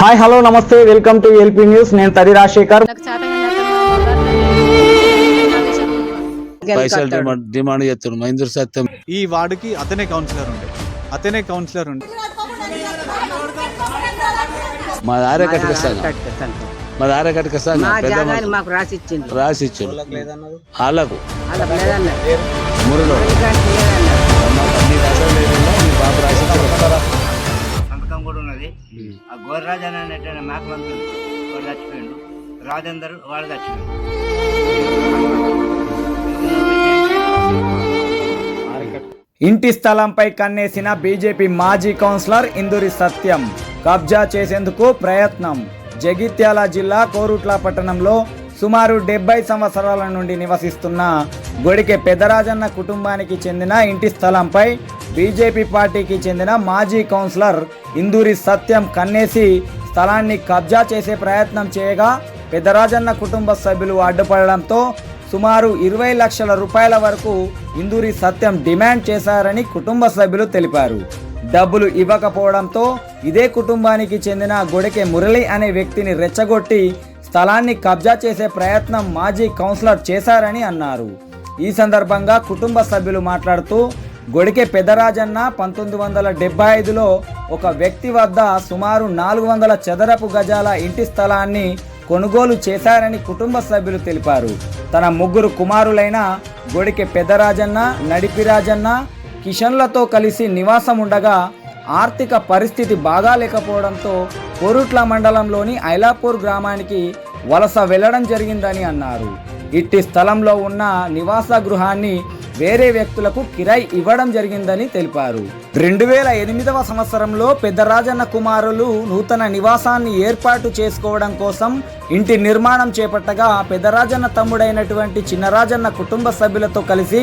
Hi hello నమస్తే welcome to LP news. నేను తరి రాజశేఖర్. పైసలు డిమాండ్ చేస్తున్నాడు మహేంద్ర సత్యం. ఈ వార్డుకి అతనే కౌన్సిలర్ ఉండే మా దారే కట్టుకొస్తాను మా దారే కట్టుకొస్తాను రాసి ఇచ్చాడు వాళ్ళకు మురళి బాబు రాసి సంతకం కూడా ఉన్నది. ఆ గోర్రాజు అని అనేటువంటి మేకలంతుడు వాడు చచ్చిపోయిండు. రాజేందర్ వాడు చచ్చిపోయిండు. ఇంటి స్థలంపై కన్నేసిన బీజేపీ మాజీ కౌన్సిలర్ ఇందూరి సత్యం కబ్జా చేసేందుకు ప్రయత్నం. జగిత్యాల జిల్లా కోరుట్ల పట్టణంలో సుమారు 70 సంవత్సరాల నుండి నివసిస్తున్న గొడికె పెదరాజన్న కుటుంబానికి చెందిన ఇంటి స్థలంపై బీజేపీ పార్టీకి చెందిన మాజీ కౌన్సిలర్ ఇందూరి సత్యం కన్నేసి స్థలాన్ని కబ్జా చేసే ప్రయత్నం చేయగా పెదరాజన్న కుటుంబ సభ్యులు అడ్డుపడడంతో సుమారు 20 లక్షల రూపాయల వరకు ఇందూరి సత్యం డిమాండ్ చేశారని కుటుంబ సభ్యులు తెలిపారు. డబ్బులు ఇవ్వకపోవడంతో ఇదే కుటుంబానికి చెందిన గొడికె మురళి అనే వ్యక్తిని రెచ్చగొట్టి స్థలాన్ని కబ్జా చేసే ప్రయత్నం మాజీ కౌన్సిలర్ చేశారని అన్నారు. ఈ సందర్భంగా కుటుంబ సభ్యులు మాట్లాడుతూ గొడికె పెదరాజన్న 1975లో ఒక వ్యక్తి వద్ద సుమారు 400 చదరపు గజాల ఇంటి స్థలాన్ని కొనుగోలు చేశారని కుటుంబ సభ్యులు తెలిపారు. తన 3 కుమారులైన గొడికె పెదరాజన్న, నడిపిరాజన్న, కిషన్లతో కలిసి నివాసం ఉండగా ఆర్థిక పరిస్థితి బాగా లేకపోవడంతో కోరుట్ల మండలంలోని ఐలాపూర్ గ్రామానికి వలస వెళ్లడం జరిగిందని అన్నారు. ఇట్టి స్థలంలో ఉన్న నివాస గృహాన్ని వేరే వ్యక్తులకు కిరాయి ఇవ్వడం జరిగిందని తెలిపారు. 2008వ సంవత్సరంలో పెద్దరాజన్న కుమారులు నూతన నివాసాన్ని ఏర్పాటు చేసుకోవడం కోసం ఇంటి నిర్మాణం చేపట్టగా పెద్దరాజన్న తమ్ముడైనటువంటి చిన్నరాజన్న కుటుంబ సభ్యులతో కలిసి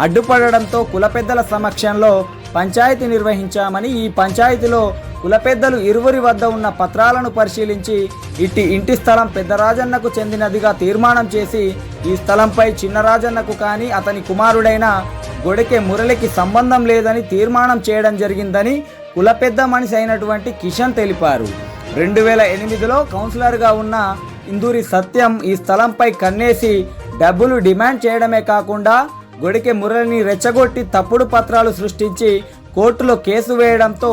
అడ్డుపడడంతో కుల పెద్దల సమక్షంలో పంచాయతీ నిర్వహించామని, ఈ పంచాయతీలో కుల పెద్దలు ఇరువురి వద్ద ఉన్న పత్రాలను పరిశీలించి ఇంటి స్థలం పెద్దరాజన్నకు చెందినదిగా తీర్మానం చేసి ఈ స్థలంపై చిన్నరాజన్నకు కానీ అతని కుమారుడైన గొడికె మురళికి సంబంధం లేదని తీర్మానం చేయడం జరిగిందని కుల పెద్ద మనిషి అయినటువంటి కిషన్ తెలిపారు. 2008లో కౌన్సిలర్గా ఉన్న ఇందూరి సత్యం ఈ స్థలంపై కన్నేసి డబ్బులు డిమాండ్ చేయడమే కాకుండా గొడికె మురళిని రెచ్చగొట్టి తప్పుడు పత్రాలు సృష్టించి కోర్టులో కేసు వేయడంతో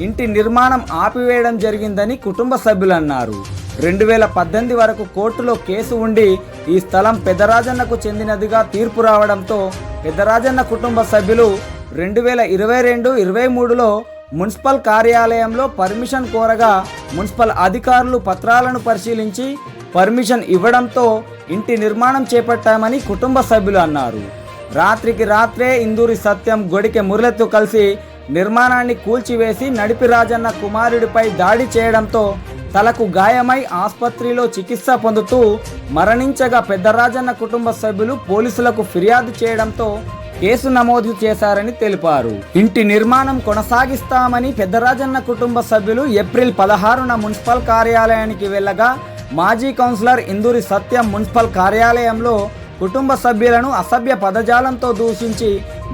ఇంటి నిర్మాణం ఆపివేయడం జరిగిందని కుటుంబ సభ్యులు అన్నారు. 2018 వరకు కోర్టులో కేసు ఉండి ఈ స్థలం పెద్దరాజన్నకు చెందినదిగా తీర్పు రావడంతో పెద్దరాజన్న కుటుంబ సభ్యులు 2022-23లో మున్సిపల్ కార్యాలయంలో పర్మిషన్ కోరగా మున్సిపల్ అధికారులు పత్రాలను పరిశీలించి పర్మిషన్ ఇవ్వడంతో ఇంటి నిర్మాణం చేపట్టామని కుటుంబ సభ్యులు అన్నారు. రాత్రికి రాత్రే ఇందూరి సత్యం గొడికె మురళితో కలిసి నిర్మాణాన్ని కూల్చివేసి నడిపిరాజన్న కుమారుడిపై దాడి చేయడంతో తలకు గాయమై ఆసుపత్రిలో చికిత్స పొందుతూ మరణించగా పెద్దరాజన్న కుటుంబ సభ్యులు పోలీసులకు ఫిర్యాదు చేయడంతో కేసు నమోదు చేశారని తెలిపారు. ఇంటి నిర్మాణం కొనసాగిస్తామని పెద్దరాజన్న కుటుంబ సభ్యులు ఏప్రిల్ 16న మున్సిపల్ కార్యాలయానికి వెళ్ళగా మాజీ కౌన్సిలర్ ఇందూరి సత్యం మున్సిపల్ కార్యాలయంలో కుటుంబ సభ్యులను అసభ్య పదజాలంతో దూషించి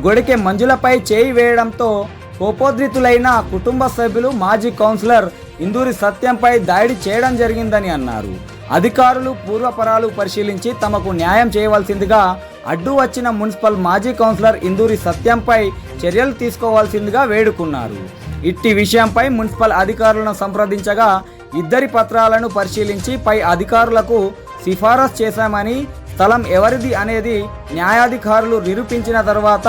గొడికె మంజులపై చేయి వేయడంతో కోపోద్రితులైన కుటుంబ సభ్యులు మాజీ కౌన్సిలర్ ఇందూరి సత్యంపై దాడి చేయడం జరిగిందని అన్నారు. అధికారులు పూర్వపరాలు పరిశీలించి తమకు న్యాయం చేయవలసిందిగా అడ్డు వచ్చిన మున్సిపల్ మాజీ కౌన్సిలర్ ఇందూరి సత్యంపై చర్యలు తీసుకోవాల్సిందిగా వేడుకున్నారు. ఇట్టి విషయంపై మున్సిపల్ అధికారులను సంప్రదించగా ఇద్దరి పత్రాలను పరిశీలించి పై అధికారులకు సిఫారసు చేశామని, స్థలం ఎవరిది అనేది న్యాయాధికారులు నిరూపించిన తర్వాత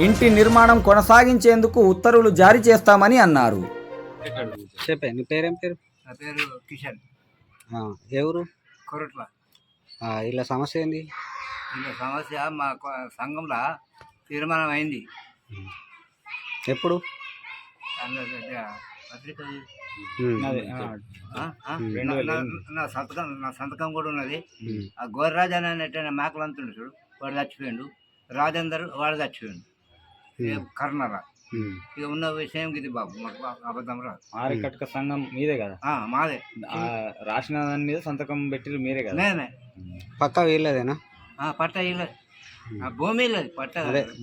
ఇంటి నిర్మాణం కొనసాగించేందుకు ఉత్తర్వులు జారీ చేస్తామని అన్నారు. నీ పేరేం పేరు? నా పేరు కిషన్. ఎవరు? కోరుట్ల. ఇలా సమస్య ఏంది? ఇలా సమస్య మా సంఘంలో తీర్మానం అయింది. ఎప్పుడు? పత్రిక నా సంతకం కూడా ఉన్నది. ఆ గోర్రాజు అని అనేటువంటి మేకలంతుడు చూడు వాడు చచ్చిపోయిండు. రాజేందర్ వాడు చచ్చిపోయిండు. కర్ణరా ఇక ఉన్న విషయం ఇది బాబు మాకు అబద్ధం రాదు. ఆరికట్క సంఘం మీదే కదా? మాదే. రాసిన దాని మీద సంతకం పెట్టి మీరే కదా? నేనే. పక్కా వీళ్ళదేనా? పట్ట ఇల్లది. భూమి ఇల్లది. పట్ట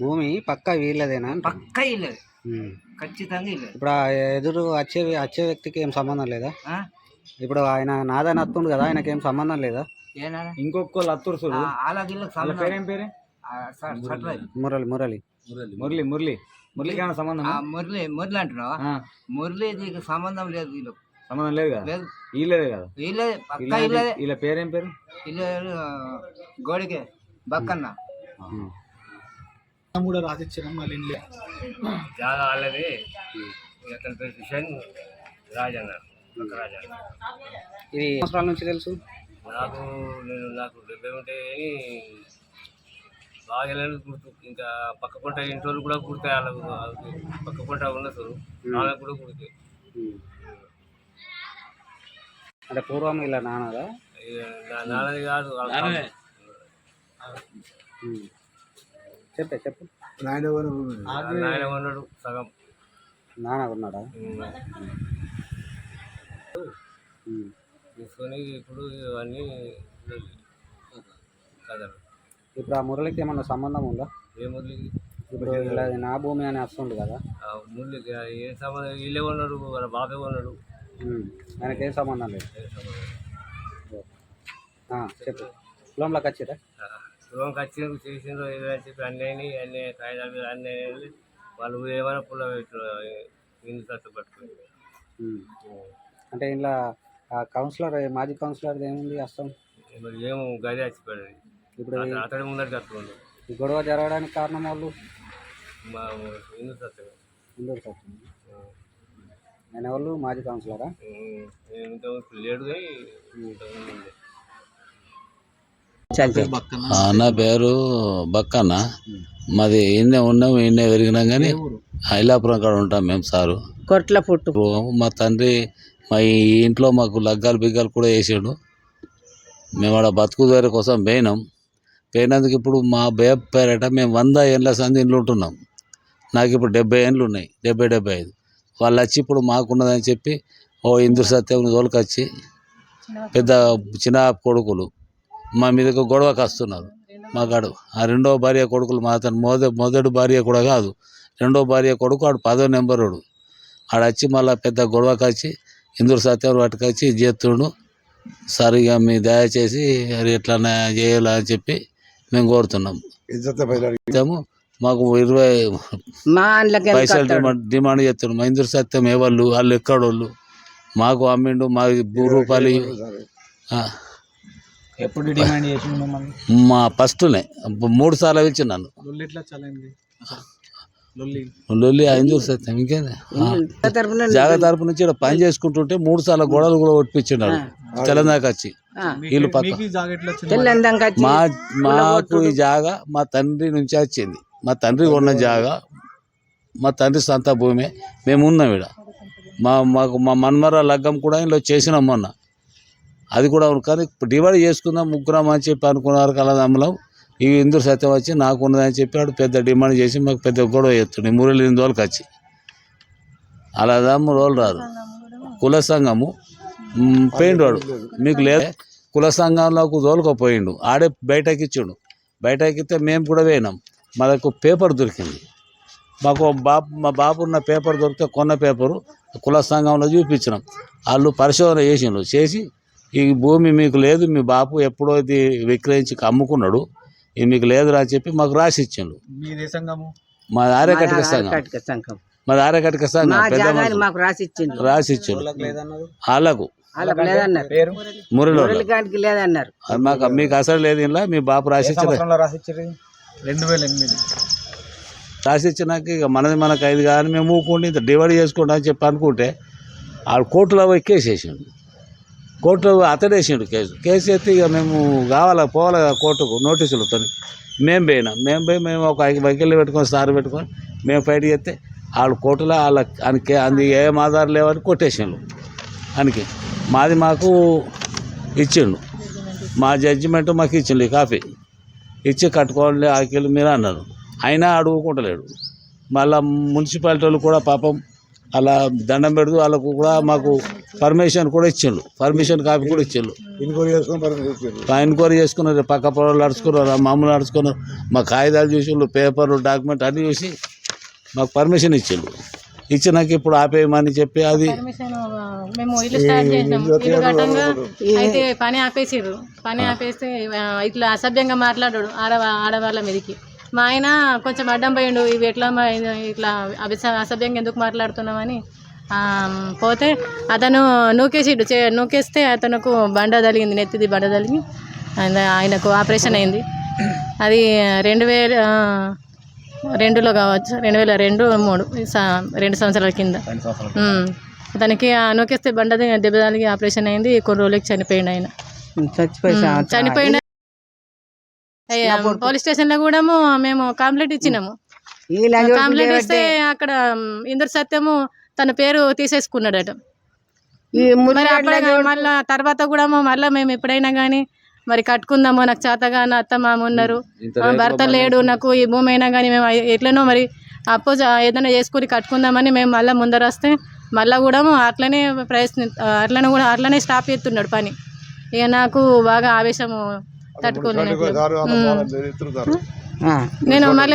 భూమి పక్కా వీళ్ళదేనా? పక్క ఇల్లది. ఖచ్చితంగా ఇల్లది. ఇప్పుడు ఎదురు వచ్చే వ్యక్తికి ఏం సంబంధం లేదా? ఇప్పుడు ఆయన నాదని వస్తుండు కదా, ఆయనకేం సంబంధం లేదా? ఏనా ఇంకొకళ్ళు అత్తురు చూడు. వాళ్ళ గిళ్ళకి వాళ్ళ సంబంధం పేరేం పేరే? సట్రాయి. మురళి మురళి మురళి. మురళికి ఏమైనా సంబంధం? మురళి అంటున్నావా? మురళికి సంబంధం లేదు వీళ్ళకి. సంబంధం లేదు కదా? లేదు. వీళ్ళదే కదా? వీళ్ళే పక్క ఇల్లదే. వీళ్ళ పేరేం పేరు? ఇల్లు గోడికే బక్కన్న. కూడా రాసిచ్చాం మళ్ళీ ఇంట్లో జాగా వాళ్ళది. అతని పేరు కిషన్ రాజన్న. ఇది సంవత్సరాల నుంచి తెలుసు? నాకు 70 ఉంటాయి బాగా గుర్తు. ఇంకా పక్క పంట ఇంట్లో కూడా కుడతాయి వాళ్ళకు. పక్క పంట ఉన్న సార్ వాళ్ళకు కూడా కుడతాయి. అంటే పూర్వం ఇలా నాన్నదా? నాన్నది కాదు. చెప్పు. నాయన ఉన్నాడు సగం. నాన్న ఉన్నాడా? తీసుకొని ఇప్పుడు ఇవన్నీ కదలు. ఇప్పుడు ఆ మురళికి ఏమన్నా సంబంధం ఉందా? ఏ మురళికి? ఇప్పుడు ఇలా నా భూమి అని వస్తుంది కదా, మురళికి ఏ సంబంధం? వీళ్ళే ఉన్నాడు, వాళ్ళ బాబే ఉన్నాడు. ఆయనకేం సంబంధం లేదు. చెప్పు. పొలంలోకి వచ్చిరా? గృహంకి వచ్చిన చేసిండ్రు ఏదని చెప్పి అన్నీ కాగితాలు అన్నీ వాళ్ళు ఏమైనా పుల్ల ఇన్ని సత్తు పట్టుకుని. అంటే ఇలా కౌన్సిలర్, మాజీ కౌన్సిలర్ ఏముంది వస్తాం? మరి ఏమో గది వచ్చిపోయాడు. ఇప్పుడు అతడి ముందర కట్టుకోండి. ఈ గొడవ జరగడానికి కారణం వాళ్ళు మా హిందూ సత్తు ఇందూరు సత్యం. ఆయన వాళ్ళు మాజీ కౌన్సిలరా? ఇంతకుముందు లేడు కానీ ఇంతకుముందు ఉండే. నా పేరు బక్కన్న. మాది ఈయనే ఉన్నాం, ఈయనే పెరిగినాం కానీ ఐలాపురం కాడ ఉంటాం మేము. సారు కొట్ల పుట్టు. మా తండ్రి మా ఈ ఇంట్లో మాకు లగ్గాలు బిగ్గాలు కూడా వేసాడు. మేము ఆడ బతుకు వేరే కోసం పోయినందుకు ఇప్పుడు మా పేరట మేము 100 ఏళ్ళ సంది ఇండ్లు ఉంటున్నాం. నాకు ఇప్పుడు 70 ఏళ్ళు ఉన్నాయి, 70-75. వాళ్ళు వచ్చి ఇప్పుడు మాకున్నదని చెప్పి ఇందూరు సత్యం తోలుకొచ్చి పెద్ద చిన్న కొడుకులు మా మీదకు గొడవకు వస్తున్నారు. మా కాడు ఆ 2వ భార్య కొడుకులు మా అతను మొదటి భార్య కూడా కాదు, 2వ భార్య కొడుకు ఆడు 10వ నెంబరుడు. ఆడ వచ్చి మళ్ళీ పెద్ద గొడవకు వచ్చి ఇందూరు సత్యం పట్టుకొచ్చి చేస్తుండు. సరిగా మీ దయచేసి అది ఎట్లా చేయాలా అని చెప్పి మేము కోరుతున్నాం. మాకు 20 పైసలు డిమాండ్ చేస్తున్నాం. మా ఇందూరు సత్యం ఎవళ్ళు, వాళ్ళు ఎక్కడోళ్ళు, మాకు అమ్మిండు, మా రూపాయలు ఎప్పుడు డిమాండ్ చేసి మా ఫస్ట్నే 3 సార్లు పిలిచి నన్ను లొల్లి ఇందూరు సత్యం ఇంకేంది జాగా తరపు నుంచి ఇక్కడ పని చేసుకుంటుంటే 3 సార్లు గొడవలు కూడా కొట్టిపించినాడు తెలంగాణకి వచ్చి. వీళ్ళు పక్క మాకు ఈ జాగా మా తండ్రి నుంచి వచ్చింది. మా తండ్రి ఉన్న జాగా, మా తండ్రి సొంత భూమి. మేము ఉన్నాం ఇక్కడ. మా మన్మర లగ్గం కూడా ఇంట్లో చేసినాం మొన్న. అది కూడా కానీ డివైడ్ చేసుకుందాం ముగ్గురం అని చెప్పి అనుకున్నారు కలదమ్ములం. ఈ ఇందూరు సత్యం వచ్చి నాకు ఉన్నదని చెప్పి వాడు పెద్ద డిమాండ్ చేసి మాకు పెద్ద గొడవ చేస్తుండే. మురళి రోజులకి వచ్చి అలా దమ్ము రోజులు రాదు. కుల సంఘము పోయిండు వాడు, మీకు లేదు కుల సంఘంలోకి తోలుకపోయిండు. ఆడే బయటకి ఇచ్చిండు. బయటకి ఇస్తే మేము కూడా పోయినాం. మాకు పేపర్ దొరికింది. మాకు మా బాబు ఉన్న పేపర్ దొరికితే కొన్న పేపరు కుల సంఘంలో చూపించినాం. వాళ్ళు పరిశోధన చేసి ఈ భూమి మీకు లేదు, మీ బాపు ఎప్పుడో ఇది విక్రయించి అమ్ముకున్నాడు, ఇది మీకు లేదురా అని చెప్పి మాకు రాసి ఇచ్చిండు. మా ఆర్యకటిక సంఘం, మాది ఆర్యకటిక సంఘం పెద్ద రాసి ఇచ్చిండు. వాళ్ళకు మురళి లేదన్నారు. మాకు మీకు అసలు లేదు, ఇలా మీ బాపు రాసి ఇచ్చారు. 2008 రాసి ఇచ్చినాక ఇక మనకు 5 కానీ మేము ఊకుండి ఇంత డివైడ్ చేసుకుంటా అని చెప్పి అనుకుంటే ఆడు కోర్టులో పోయి కేసు వేసిండు. కోర్టులో అతడేసిండు కేసు ఎత్తి ఇక మేము పోవాలి కోర్టుకు నోటీసులతో. మేము పోయి మేము ఒక వకీల్ని పెట్టుకొని సార్ పెట్టుకొని మేము ఫైట్ చేస్తే వాళ్ళు కోర్టులో వాళ్ళకి అంది ఏం ఆధారం లేవని కొట్టేసిండు. అందుకే మాకు ఇచ్చిండు. మా జడ్జిమెంట్ మాకు ఇచ్చిండు ఈ కాపీ ఇచ్చి కట్టుకోండి ఆకిలు మీరు అన్నారు. అయినా అడుగుకుంటలేడు. మళ్ళీ మున్సిపాలిటీ వాళ్ళు కూడా పాపం అలా దండం పెడుతూ వాళ్ళకు కూడా మాకు పర్మిషన్ కూడా ఇచ్చిండు. పర్మిషన్ కాపీ కూడా ఇచ్చిండు. ఎంక్వైరీ చేసుకున్నారు, పక్క పొలాలు నడుచుకున్నారు, మామూలు నడుచుకున్నారు. మా కాగితాలు చూసి పేపర్లు డాక్యుమెంట్ అన్నీ చూసి మాకు పర్మిషన్ ఇచ్చిండు. ఇచ్చినాక ఇప్పుడు ఆపేయమని చెప్పి అది పర్మిషన్ మేము ఇల్లు స్టార్ట్ చేసినాం. ఇల్లు కట్టంగా అయితే పని ఆపేసిర్రు. పని ఆపేస్తే ఇట్లా అసభ్యంగా మాట్లాడాడు ఆడవాళ్ళ మీదకి. మా ఆయన కొంచెం అడ్డం పోయిండు, ఇవి ఎట్లా ఇట్లా అసభ్యంగా ఎందుకు మాట్లాడుతున్నామని పోతే అతను నూకేసిడు. నూకేస్తే అతనుకు బండ తగిలింది, నెత్తిది బండ తగిలి ఆయనకు ఆపరేషన్ అయింది. అది 2002లో కావచ్చు, 2002-03 2 సంవత్సరాల కింద. అతనికి నూకేస్తే బండ దెబ్బ తగిలి ఆపరేషన్ అయింది. కొన్ని రోజులకి చనిపోయిండు ఆయన. చనిపోయిండు. పోలీస్ స్టేషన్లో కూడా మేము కంప్లైంట్ ఇచ్చినాము. కంప్లైంట్ ఇస్తే అక్కడ ఇందూరు సత్యము తన పేరు తీసేసుకున్నాడట. మరి అప్పుడు మళ్ళీ తర్వాత కూడా మళ్ళీ మేము ఎప్పుడైనా కానీ మరి కట్టుకుందాము, నాకు చేతగా నా అత్త మామ ఉన్నారు, భర్త లేడు, నాకు ఈ భూమి అయినా కానీ మేము ఎట్లనో మరి అపోజ్ ఏదైనా చేసుకుని కట్టుకుందామని మేము మళ్ళీ ముందర వస్తే మళ్ళీ కూడా అట్లనే అట్లనే స్టాప్ చేస్తున్నాడు పని. ఇక నాకు బాగా ఆవేశము తట్టుకోలేను. నేను మళ్ళీ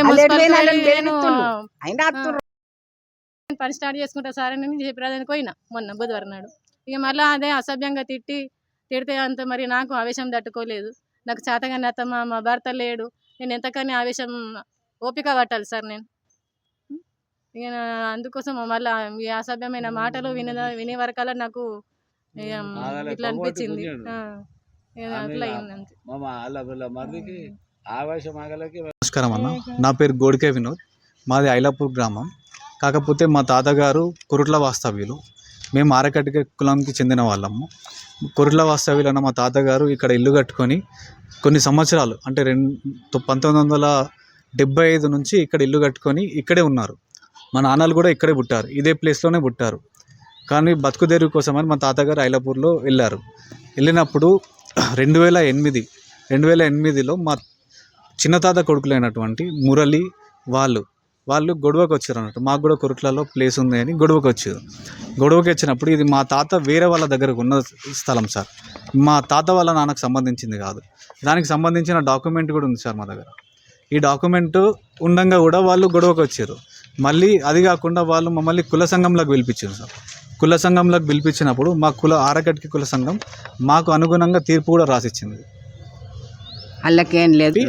పని స్టార్ట్ చేసుకుంటా సార్ అని చెప్పడానికి పోయినా మొన్న బుధవారం నాడు. ఇక మళ్ళీ అదే అసభ్యంగా తిడితే అంత మరి నాకు ఆవేశం తట్టుకోలేదు. నాకు చేతగానే అత్త మా భర్త లేడు, నేను ఎంతకని ఆవేశం ఓపిక పట్టాలి సార్ నేను. ఇక అందుకోసం మళ్ళీ ఈ అసభ్యమైన మాటలు వినే వరకల్లా నాకు ఇట్లా అనిపించింది. అట్లా అయింది అంతే. నమస్కారం అన్న, నా పేరు గోడికే వినోద్, మాది ఐలాపూర్ గ్రామం. కాకపోతే మా తాతగారు కొరుట్ల వాస్తవ్యులు, మేము ఆరకట్టిక కులంకి చెందిన వాళ్ళము. కొరుట్ల వాస్తవ్యులు అన్న మా తాతగారు ఇక్కడ ఇల్లు కట్టుకొని కొన్ని సంవత్సరాలు అంటే 1975 నుంచి ఇక్కడ ఇల్లు కట్టుకొని ఇక్కడే ఉన్నారు. మా నాన్నలు కూడా ఇక్కడే పుట్టారు, ఇదే ప్లేస్లోనే పుట్టారు. కానీ బతుకుదేరు కోసమని మా తాతగారు ఐలాపూర్లో వెళ్ళారు. వెళ్ళినప్పుడు 2008లో మా చిన్న తాత కొడుకులైనటువంటి మురళి వాళ్ళు గొడవకు వచ్చారు అన్నట్టు. మాకు కూడా కొరుట్లలో ప్లేస్ ఉంది అని గొడవకు వచ్చారు. గొడవకి వచ్చినప్పుడు ఇది మా తాత వేరే వాళ్ళ దగ్గరకు ఉన్న స్థలం సార్, మా తాత వాళ్ళ నాన్నకు సంబంధించింది కాదు. దానికి సంబంధించిన డాక్యుమెంట్ కూడా ఉంది సార్ మా దగ్గర. ఈ డాక్యుమెంట్ ఉండగా కూడా వాళ్ళు గొడవకు వచ్చారు. మళ్ళీ అది కాకుండా వాళ్ళు మమ్మల్ని కుల సంఘంలోకి పిలిపించారు సార్. కుల సంఘంలోకి పిలిపించినప్పుడు మా ఆరకట్కి కుల సంఘం మాకు అనుగుణంగా తీర్పు కూడా రాసిచ్చింది, వాళ్ళకేం లేదు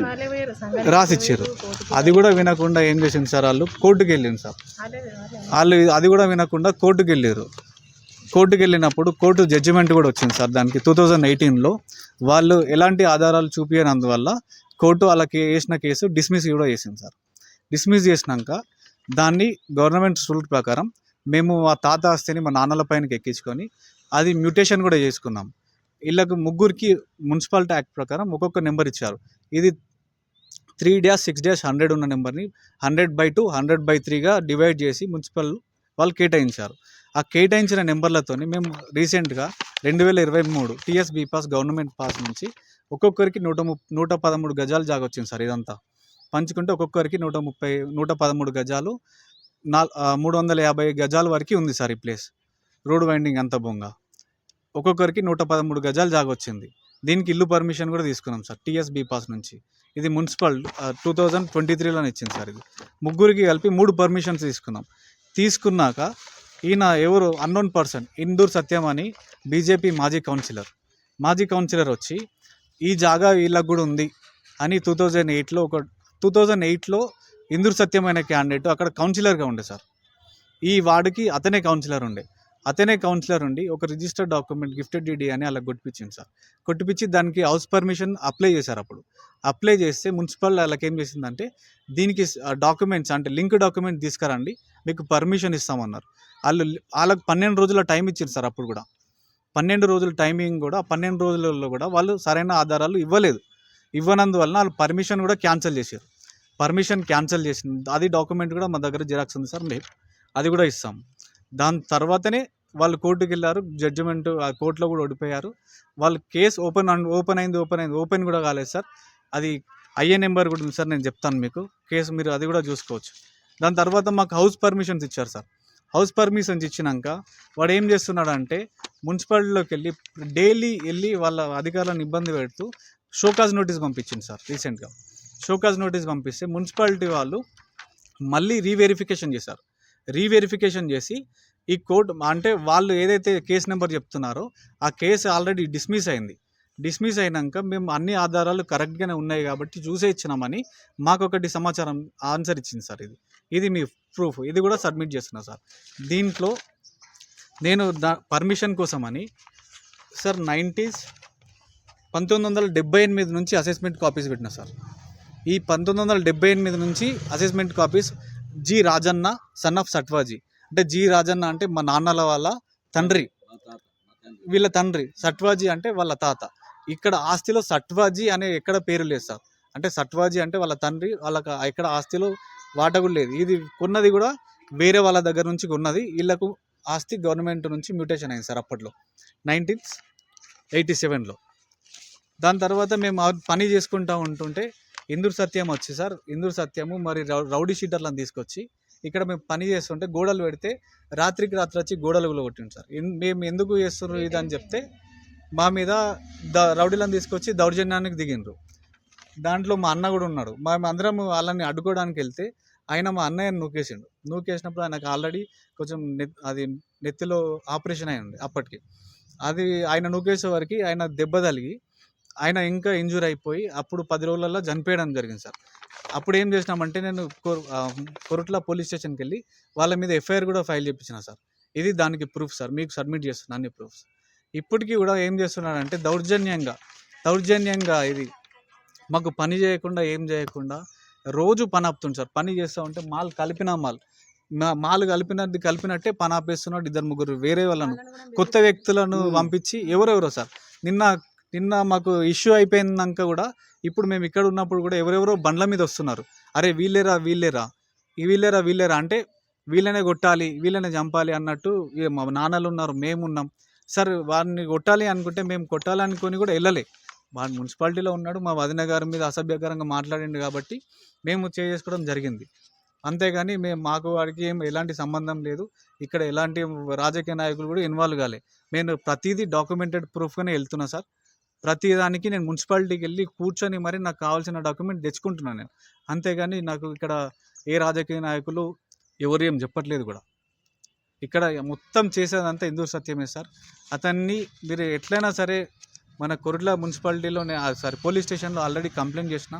రాసిచ్చారు. అది కూడా వినకుండా ఏం చేసింది సార్, వాళ్ళు కోర్టుకు వెళ్ళింది సార్. వాళ్ళు అది కూడా వినకుండా కోర్టుకు వెళ్ళారు. కోర్టుకు వెళ్ళినప్పుడు కోర్టు జడ్జిమెంట్ కూడా వచ్చింది సార్ దానికి. 2018లో వాళ్ళు ఎలాంటి ఆధారాలు చూపించనందువల్ల కోర్టు వాళ్ళకి వేసిన కేసు డిస్మిస్ కూడా చేసింది సార్. డిస్మిస్ చేసినాక దాన్ని గవర్నమెంట్ రూల్ ప్రకారం మేము ఆ తాత ఆస్తిని మా నాన్నల పైనకి ఎక్కించుకొని అది మ్యూటేషన్ కూడా చేసుకున్నాం. వీళ్ళకు ముగ్గురికి మున్సిపాలిటీ యాక్ట్ ప్రకారం ఒక్కొక్క నెంబర్ ఇచ్చారు. ఇది 3-6-100 ఉన్న నెంబర్ని 100/2 100/3గా డివైడ్ చేసి మున్సిపల్ వాళ్ళు కేటాయించారు. ఆ కేటాయించిన నెంబర్లతోని మేము రీసెంట్గా 2023 TSB పాస్ గవర్నమెంట్ పాస్ నుంచి ఒక్కొక్కరికి 113 గజాలు జాగా వచ్చింది సార్. ఇదంతా పంచుకుంటే ఒక్కొక్కరికి 113 గజాలు 350 గజాల వరకు ఉంది సార్ ఈ ప్లేస్. రోడ్ వైండింగ్ అంతా బొంగ. ఒక్కొక్కరికి 113 గజాలు జాగా వచ్చింది. దీనికి ఇల్లు పర్మిషన్ కూడా తీసుకున్నాం సార్ TSB పాస్ నుంచి. ఇది మున్సిపల్ 2023లోనే ఇచ్చింది సార్. ఇది ముగ్గురికి కలిపి 3 పర్మిషన్స్ తీసుకున్నాక ఈయన ఎవరు అన్నోన్ పర్సన్ ఇందూరు సత్యం అని బీజేపీ మాజీ కౌన్సిలర్ వచ్చి ఈ జాగా వీళ్ళకు కూడా ఉంది అని 2008లో ఇందూరు సత్యం అనే క్యాండిడేట్ అక్కడ కౌన్సిలర్గా ఉండే సార్. ఈ వార్డుకి అతనే కౌన్సిలర్ ఉండి ఒక రిజిస్టర్డ్ డాక్యుమెంట్ గిఫ్టెడ్ డీడీ అని అలా కొట్టిపించింది సార్. కొట్టిపించి దానికి హౌస్ పర్మిషన్ అప్లై చేశారు. అప్పుడు అప్లై చేస్తే మున్సిపల్ వాళ్ళకి ఏం చేసిందంటే దీనికి డాక్యుమెంట్స్ అంటే లింక్ డాక్యుమెంట్ తీసుకురండి మీకు పర్మిషన్ ఇస్తామన్నారు. వాళ్ళకి 12 రోజుల టైం ఇచ్చారు సార్. అప్పుడు కూడా 12 రోజుల టైమింగ్ కూడా 12 రోజులలో కూడా వాళ్ళు సరైన ఆధారాలు ఇవ్వనందువల్ల వాళ్ళు పర్మిషన్ కూడా క్యాన్సిల్ చేశారు. అది డాక్యుమెంట్ కూడా మా దగ్గర జిరాక్స్ ఉంది సార్, మేము అది కూడా ఇస్తాం. దాని తర్వాతనే వాళ్ళు కోర్టుకు వెళ్ళారు. జడ్జిమెంట్ ఆ కోర్టులో కూడా ఓడిపోయారు. వాళ్ళు కేసు ఓపెన్ కూడా కాలేదు సార్. అది అయ్యే నెంబర్ కూడా ఉంది సార్, నేను చెప్తాను మీకు కేసు, మీరు అది కూడా చూసుకోవచ్చు. దాని తర్వాత మాకు హౌస్ పర్మిషన్స్ ఇచ్చారు సార్. హౌస్ పర్మిషన్స్ ఇచ్చినాక వాడు ఏం చేస్తున్నాడంటే మున్సిపాలిటీలోకి డైలీ వెళ్ళి వాళ్ళ అధికారులను ఇబ్బంది పెడుతూ షోకాజ్ నోటీస్ పంపించింది సార్. రీసెంట్గా షోకాజ్ నోటీస్ పంపిస్తే మున్సిపాలిటీ వాళ్ళు మళ్ళీ రీవెరిఫికేషన్ చేశారు. రీవెరిఫికేషన్ చేసి ఈ కోర్టు అంటే వాళ్ళు ఏదైతే కేసు నెంబర్ చెప్తున్నారో ఆ కేసు ఆల్రెడీ డిస్మిస్ అయింది. డిస్మిస్ అయినాక మేము అన్ని ఆధారాలు కరెక్ట్గానే ఉన్నాయి కాబట్టి చూసే ఇచ్చినామని మాకు ఒకటి సమాచారం ఆన్సర్ ఇచ్చింది సార్. ఇది మీ ప్రూఫ్, ఇది కూడా సబ్మిట్ చేస్తున్నా సార్. దీంట్లో నేను పర్మిషన్ కోసమని సార్ 1978 నుంచి అసెస్మెంట్ కాపీస్ పెట్టిన సార్. ఈ 1978 నుంచి assessment copies G Rajanna son of Satwaji, అంటే జి రాజన్న అంటే మా నాన్నల వాళ్ళ తండ్రి, వీళ్ళ తండ్రి, సట్వాజీ అంటే వాళ్ళ తాత. ఇక్కడ ఆస్తిలో సట్వాజీ అనే ఎక్కడ పేరు లేదు సార్. అంటే సట్వాజీ అంటే వాళ్ళ తండ్రి, వాళ్ళకి ఎక్కడ ఆస్తిలో వాటా కూడా లేదు. ఇది కొన్నది కూడా వేరే వాళ్ళ దగ్గర నుంచి కొన్నది. వీళ్ళకు ఆస్తి గవర్నమెంట్ నుంచి మ్యూటేషన్ అయింది సార్ అప్పట్లో 1987లో. దాని తర్వాత మేము పని చేసుకుంటూ ఉంటుంటే ఇందూరు సత్యం వచ్చి సార్, ఇందూరు సత్యము మరి రౌడీ షీటర్లను తీసుకొచ్చి ఇక్కడ మేము పని చేస్తుంటే గోడలు పెడితే రాత్రికి రాత్రి వచ్చి గోడలు కొట్టింది సార్. మేము ఎందుకు చేస్తున్నారు ఇది అని చెప్తే మా మీద రౌడీలను తీసుకొచ్చి దౌర్జన్యానికి దిగిండ్రు. దాంట్లో మా అన్న కూడా ఉన్నాడు. అందరం వాళ్ళని అడ్డుకోవడానికి వెళ్తే ఆయన మా అన్నయ్యని నూకేసినప్పుడు ఆయనకు ఆల్రెడీ కొంచెం నెత్తిలో ఆపరేషన్ అయ్యింది అప్పటికి. అది ఆయన నూకేసే వరకు ఆయన దెబ్బ తగిలి ఆయన ఇంకా ఇంజూర్ అయిపోయి అప్పుడు 10 రోజులలో చనిపోయడం జరిగింది సార్. అప్పుడు ఏం చేసినామంటే నేను కొరుట్ల పోలీస్ స్టేషన్కి వెళ్ళి వాళ్ళ మీద ఎఫ్ఐఆర్ కూడా ఫైల్ చేయించిన సార్. ఇది దానికి ప్రూఫ్ సార్, మీకు సబ్మిట్ చేస్తున్నాను అన్ని ప్రూఫ్స్. ఇప్పటికీ కూడా ఏం చేస్తున్నాడంటే దౌర్జన్యంగా ఇది మాకు పని చేయకుండా ఏం చేయకుండా రోజు పని ఆపుతుంది సార్. పని చేస్తూ ఉంటే మాల్ కలిపినట్టే పని ఆపేస్తున్నాడు. 2-3 వేరే వాళ్ళను కొత్త వ్యక్తులను పంపించి ఎవరెవరో సార్. నిన్న మాకు ఇష్యూ అయిపోయినాక కూడా ఇప్పుడు మేము ఇక్కడ ఉన్నప్పుడు కూడా ఎవరెవరో బండ్ల మీద వస్తున్నారు. అరే వీళ్ళేరా అంటే వీళ్ళనే కొట్టాలి, వీళ్ళనే చంపాలి అన్నట్టు మా నాన్నలు ఉన్నారు, మేమున్నాం సార్. వాడిని కొట్టాలి అనుకుంటే మేము కొట్టాలనుకొని కూడా వెళ్ళలే. వాడు మున్సిపాలిటీలో ఉన్నాడు, మా వదిన గారి మీద అసభ్యకరంగా మాట్లాడిండు కాబట్టి మేము చేసుకోవడం జరిగింది. అంతేగాని మాకు వాడికి ఎలాంటి సంబంధం లేదు. ఇక్కడ ఎలాంటి రాజకీయ నాయకులు కూడా ఇన్వాల్వ్ కాలే. నేను ప్రతిదీ డాక్యుమెంటెడ్ ప్రూఫ్గానే వెళ్తున్నా సార్. ప్రతిదానికి నేను మున్సిపాలిటీకి వెళ్ళి కూర్చొని మరి నాకు కావాల్సిన డాక్యుమెంట్ తెచ్చుకుంటున్నాను నేను. అంతేగాని నాకు ఇక్కడ ఏ రాజకీయ నాయకులు ఎవరు ఏం చెప్పట్లేదు కూడా. ఇక్కడ మొత్తం చేసేదంతా ఇందూరు సత్యమే సార్. అతన్ని మీరు ఎట్లయినా సరే మన కొరుట్ల మున్సిపాలిటీలో పోలీస్ స్టేషన్లో ఆల్రెడీ కంప్లైంట్ చేసిన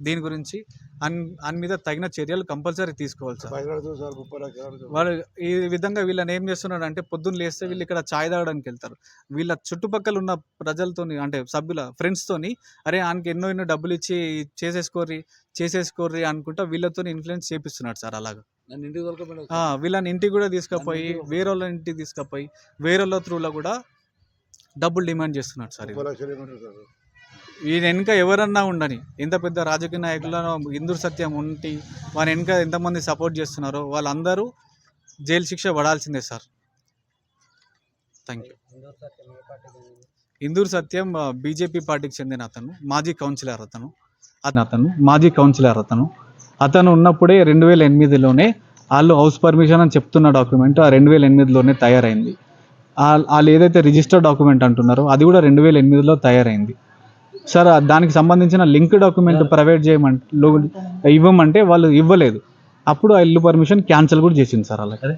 దీని గురించి అని మీద తగిన చర్యలు కంపల్సరీ తీసుకోవాలి సార్. వాళ్ళు ఈ విధంగా వీళ్ళని ఏం చేస్తున్నాడు అంటే పొద్దున్న లేస్తే వీళ్ళు ఇక్కడ ఛాయ్ తాగడానికి వెళ్తారు. వీళ్ళ చుట్టుపక్కల ఉన్న ప్రజలతోని అంటే సభ్యుల ఫ్రెండ్స్తోని అరే ఆయనకి ఎన్నో డబ్బులు ఇచ్చి చేసేసుకోర్రి అనుకుంటా వీళ్ళతో ఇన్ఫ్లుయెన్స్ చేపిస్తున్నాడు సార్. అలాగా వీళ్ళని ఇంటికి కూడా తీసుకుపోయి వేరే వాళ్ళ ఇంటికి తీసుకుపోయి వేరే వాళ్ళ త్రూలో కూడా డబ్బులు డిమాండ్ చేస్తున్నాడు సార్. వీని వెనుక ఎవరన్నా ఉండని, ఎంత పెద్ద రాజకీయ నాయకులను ఇందూరు సత్యం ఉండి వాని వెనుక ఎంతమంది సపోర్ట్ చేస్తున్నారో వాళ్ళందరూ జైలు శిక్ష పడాల్సిందే sir. Thank you. Induru Satyam BJP పార్టీకి చెందిన అతను, మాజీ కౌన్సిలర్ అతను ఉన్నప్పుడే 2008లోనే వాళ్ళు హౌస్ పర్మిషన్ అని చెప్తున్న డాక్యుమెంట్ ఆ 2008లోనే తయారైంది. వాళ్ళు ఏదైతే రిజిస్టర్డ్ డాక్యుమెంట్ అంటున్నారో అది కూడా 2008లో తయారైంది సార్. దానికి సంబంధించిన లింక్ డాక్యుమెంట్ ప్రొవైడ్ ఇవ్వమంటే వాళ్ళు ఇవ్వలేదు. అప్పుడు ఆ ఇల్లు పర్మిషన్ క్యాన్సిల్ కూడా చేసింది సార్. అలాగే